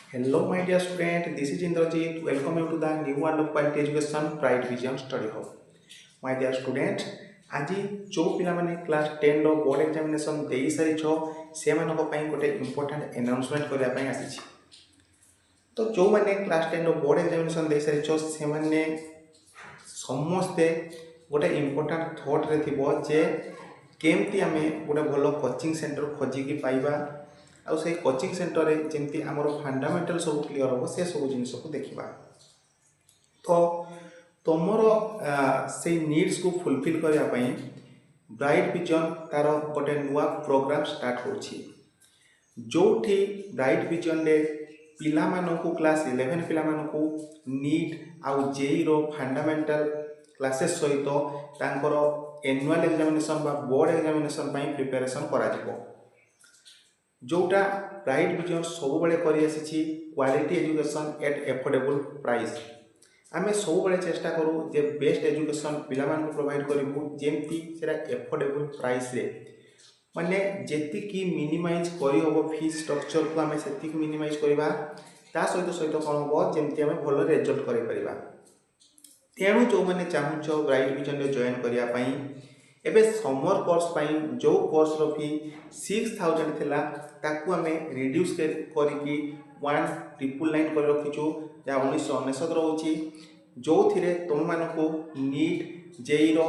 Hello, my dear student. This is Indrajit. Welcome you to the new world of quality education, Pride Vision Study Hub. My dear student, আজি जो ପିଲାମାନେ class 10ର board examination ଦେଇସାରିଛ ସେମାନଙ୍କ ପାଇଁ ଗୋଟେ important announcement କରିବା ପାଇଁ ଆସିଛି। ତ ଯେଉଁମାନେ କ୍ଲାସ୍ 10ର ବୋର୍ଡ଼ ଏକ୍ଜାମିନେସନ୍ ଦେଇସାରିଛ ସେମାନେ ସମସ୍ତେ ଗୋଟେ ଇମ୍ପୋର୍ଟାଣ୍ଟ ଥଟ୍ରେ ଥିବ ଯେ କେମିତି ଆମେ ଗୋଟେ ଭଲ କୋଚିଂ ସେଣ୍ଟର ଖୋଜିକି ପାଇବା ଆଉ ସେଇ କୋଚିଂ ସେଣ୍ଟରରେ ଯେମିତି ଆମର ଫଣ୍ଡାମେଣ୍ଟାଲ ସବୁ କ୍ଲିଅର ହେବ ସେ ସବୁ ଜିନିଷକୁ ଦେଖିବା। ତ तुमर से नीड्स को फुलफिल करने ब्राइट विजन तार गोटे नुआ प्रोग्राम स्टार्ट होची जो ब्राइट विजन रे पिला मानकु क्लास 11 पिला मानकु नीट आउ जेई रो फंडामेंटल क्लासेस सहित तांकर एनुअल एग्जामिनेशन बा बोर्ड एग्जामिनेशन पई प्रिपरेशन करा जिवो जोटा ब्राइट विजन सब बेले करि आसीची quality education at affordable price. आमे सब बेले चेष्टा करूँ जे बेस्ट एजुकेशन पिला मानकु प्रोवाइड करिवु जेमती सेरा एफोर्डेबल प्राइस रे माने जेति की मिनिमाइज करि होबो फीस स्ट्रक्चर को आमे सेति की मिनिमाइज करबा ता सहित सहित कोन होबो जेमती आमे भलो रिजल्ट करि परिबा। तेणु जो माने चाहूछ ब्राइट विजन रे जॉइन करिया पई एबे समर कोर्स पई जो कोर्स रो फी 6000 थिला ताकू आमे रिड्यूस करिकी 1999 कर रखीचु जहाँ 1999 रोची जो थिरे तुम मानकु नीट जेई रो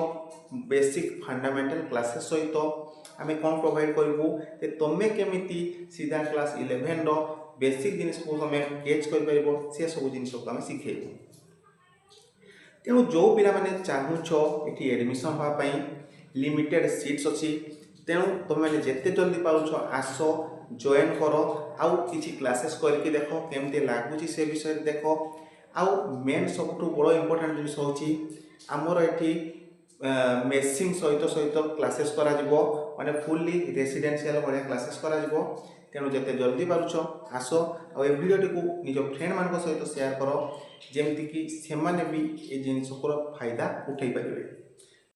बेसिक फंडामेंटल क्लासेस सहित आमे कौन प्रोवाइड करूँ तुम्हें केमिति सीधा क्लास 11 रो बेसिक जिनिस को हमें कैच कर पारिबो से सब जिनिस को हमें शिखेबो। तेणु जो पिला माने चाहूछ एठी एडमिशन होगा पई लिमिटेड सीट्स अच्छी तेणु तुम मैंने जिते जल्दी पारुछ आस जॉइन कर आउ किसी क्लासेस करके देख केमती लगुच से विषय देख आउ मेन सब बड़ इम्पोर्टाट जिन हूँ आमर ये मेसिंग सहित सहित क्लासेस करा माने फुल्ली रेसिडेंशियल भाया क्लासेस करा तेणु जिते जल्दी पारुछ आस आ भिडियोटी को निज फ्रेंड मान सहित शेयर कर जमती कि से भी ये जिनस फायदा उठे पारे।